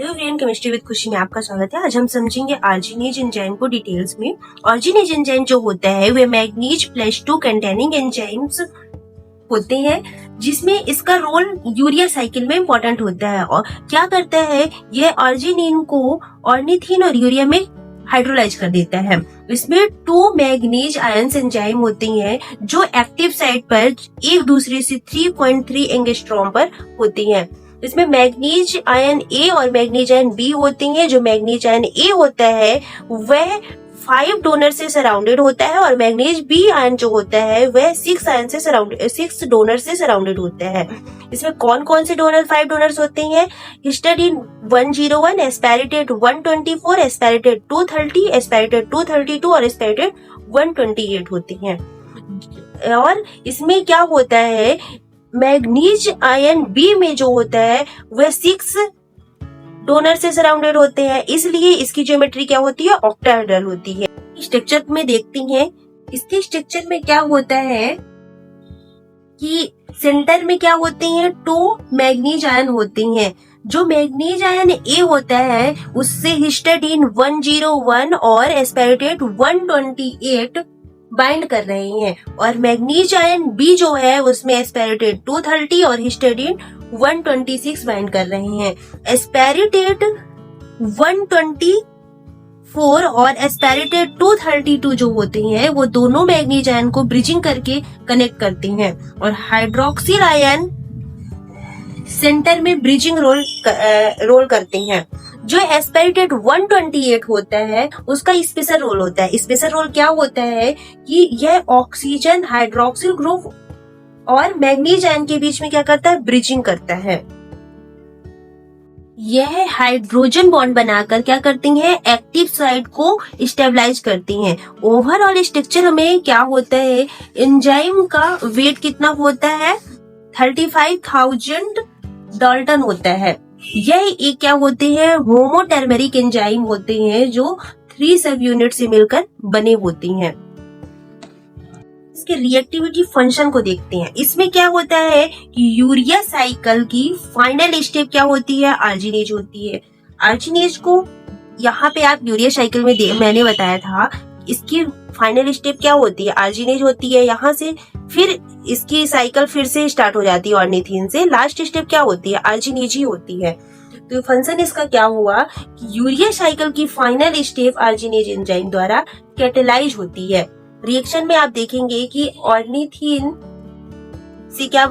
Hello friend, chemistry with खुशी में आपका स्वागत है। आज हम समझेंगे आर्जिनेज एंजाइम को डिटेल्स में। आर्जिनेज एंजाइम जो होता है वे मैग्नीज +2 कंटेनिंग एंजाइम्स होते हैं, जिसमें इसका रोल यूरिया साइकिल में इम्पोर्टेंट होता है। और क्या करता है, यह आर्जिनिन को ऑर्निथीन और यूरिया में हाइड्रोलाइज कर देता है। इसमें 2 मैग्नीज आयंस एंजाइम होती हैं जो एक्टिव साइट पर एक दूसरे से 3.3 एंगस्ट्रॉम पर होती हैं। इसमें मैग्नीज आयन ए और मैग्नीज आयन बी होती हैं। जो मैग्नीज आयन ए होता है वह 5 डोनर से सराउंडेड होता है और मैग्नीज बी आयन जो होता है वह 6 डोनर से सराउंडेड होता है। इसमें कौन कौन से 5 डोनर्स होते हैं? हिस्टडीन 101, एस्पेरिटेट 124, एस्पेरिटेट 230, एस्पेरिटेट 232 और एस्पेरिटेट 128 होती हैं। और इसमें क्या होता है, मैग्नीज आयन बी में जो होता है वह 6 डोनर से सराउंडेड होते हैं, इसलिए इसकी ज्योमेट्री क्या होती है, ऑक्टाहेड्रल होती है। स्ट्रक्चर में देखती हैं, इसके स्ट्रक्चर में क्या होता है कि सेंटर में क्या होती हैं, 2 मैग्नीज आयन होती हैं। जो मैग्नीज आयन ए होता है उससे हिस्टडीन 101 और एस्पेरिटेट 128 बाइंड कर रहे हैं, और मैग्नीज आयन बी जो है उसमें एस्पेरिटेट 230 और हिस्टडीन 126 बाइंड कर रहे हैं। एस्पेरिटेट 124 और एस्पेरिटेट 232 जो होते हैं वो दोनों मैग्नीज आयन को ब्रिजिंग करके कनेक्ट करते हैं, और हाइड्रोक्सिल आयन सेंटर में ब्रिजिंग रोल करते हैं। जो एस्पेरिटेट 128 होता है उसका स्पेशल रोल होता है। स्पेशल रोल क्या होता है कि यह ऑक्सीजन हाइड्रोक्सिल ग्रुप और मैग्नीज आयन के बीच में क्या करता है, ब्रिजिंग करता है। यह हाइड्रोजन बॉन्ड बनाकर क्या करती हैं, एक्टिव साइट को स्टेबलाइज करती हैं। ओवरऑल स्ट्रक्चर हमें क्या होता है, एंजाइम का वेट कितना होता है, 35,000 डाल्टन होता है। यह एक क्या होते हैं, होमोटर्मेरिक एंजाइम होते हैं जो 3 सब यूनिट से मिलकर बने होते हैं। इसके रिएक्टिविटी फंक्शन को देखते हैं। इसमें क्या होता है कि यूरिया साइकिल की फाइनल स्टेप क्या होती है, आर्जिनेज होती है। आर्जिनेज को यहाँ पे आप यूरिया साइकिल में मैंने बताया था, इसकी फाइनल स्टेप क्या होती है, आर्जिनेज होती है। यहाँ से फिर इसकी साइकिल फिर से स्टार्ट हो जाती है ऑर्निथीन से। लास्ट स्टेप क्या होती है, आर्जिनेज ही होती है। तो फंक्शन इसका क्या हुआ कि यूरिया साइकिल की फाइनल स्टेप आर्जिनेज एंजाइम द्वारा कैटेलाइज होती है। रिएक्शन में आप देखेंगे कि ऑर्निथीन से क्या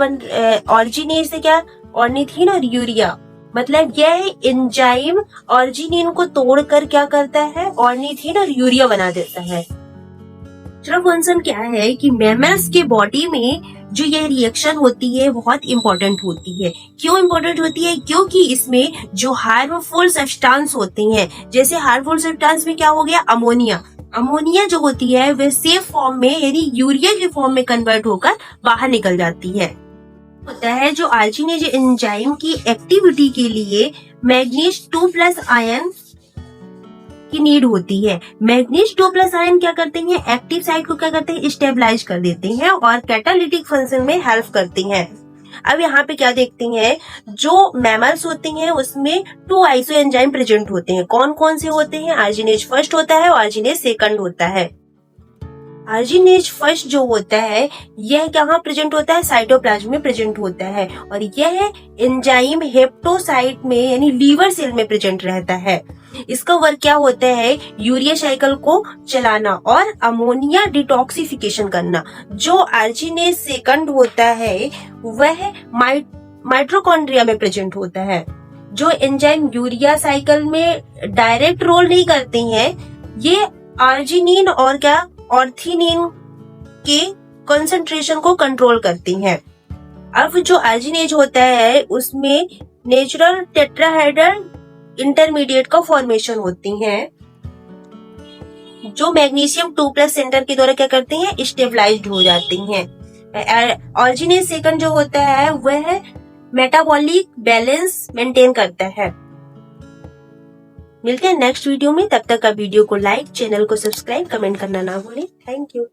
ऑर्जिनेज से क्या, ऑर्निथीन और यूरिया, मतलब यह एंजाइम ऑर्जिनिन को तोड़कर क्या करता है, ऑर्निथीन और यूरिया बना देता है। दूसरा फंक्शन क्या है कि मैमल्स के बॉडी में जो यह रिएक्शन होती है बहुत इंपॉर्टेंट होती है। क्यों इंपॉर्टेंट होती है, क्योंकि इसमें जो हार्मफुल सब्सटेंस होते हैं, जैसे हार्मफुल सब्सटेंस में क्या हो गया, अमोनिया। अमोनिया जो होती है वह सेफ फॉर्म में यानी यूरिया के फॉर्म में कन्वर्ट होकर बाहर निकल जाती है। होता है जो आर्जिनेज एंजाइम की एक्टिविटी के लिए मैग्नीज 2+ आयन की नीड होती है। मैग्नीज 2+ आयन क्या करते हैं, एक्टिव साइट को क्या करते हैं, स्टेबलाइज कर देते हैं और कैटालिटिक फंक्शन में हेल्प करते हैं। अब यहाँ पे क्या देखते हैं, जो मैमल्स होते हैं उसमें 2 आइसो एंजाइम प्रेजेंट होते हैं। कौन कौन से होते हैं, आर्जिनेज फर्स्ट होता है और आर्जिनेज सेकंड होता है। आर्जिनेज फर्स्ट जो होता है यह कहाँ प्रेजेंट होता है, साइटोप्लाज्म में प्रेजेंट होता है, और यह एंजाइम हेप्टोसाइट में यानी लीवर सेल में प्रेजेंट रहता है। इसका वर्क क्या होता है, यूरिया साइकिल को चलाना और अमोनिया डिटॉक्सिफिकेशन करना। जो आर्जिनेज सेकंड होता है वह माइटोकॉन्ड्रिया में प्रेजेंट होता है। जो एंजाइम यूरिया साइकिल में डायरेक्ट रोल नहीं करते हैं, ये आर्जिनिन और क्या, ऑर्थिनिन के कंसंट्रेशन को कंट्रोल करती हैं। अब जो आर्जिनेज होता है उसमें नेचुरल टेट्राहेड्रल इंटरमीडिएट का फॉर्मेशन होती हैं, जो मैग्नीशियम 2+ सेंटर के द्वारा क्या करते हैं, स्टेबलाइज्ड हो जाती हैं। आर्जिनेज सेकंड जो होता है वह मेटाबॉलिक बैलेंस मेंटेन करता है। मिलते हैं नेक्स्ट वीडियो में, तब तक का वीडियो को लाइक, चैनल को सब्सक्राइब, कमेंट करना ना भूलें। Thank you.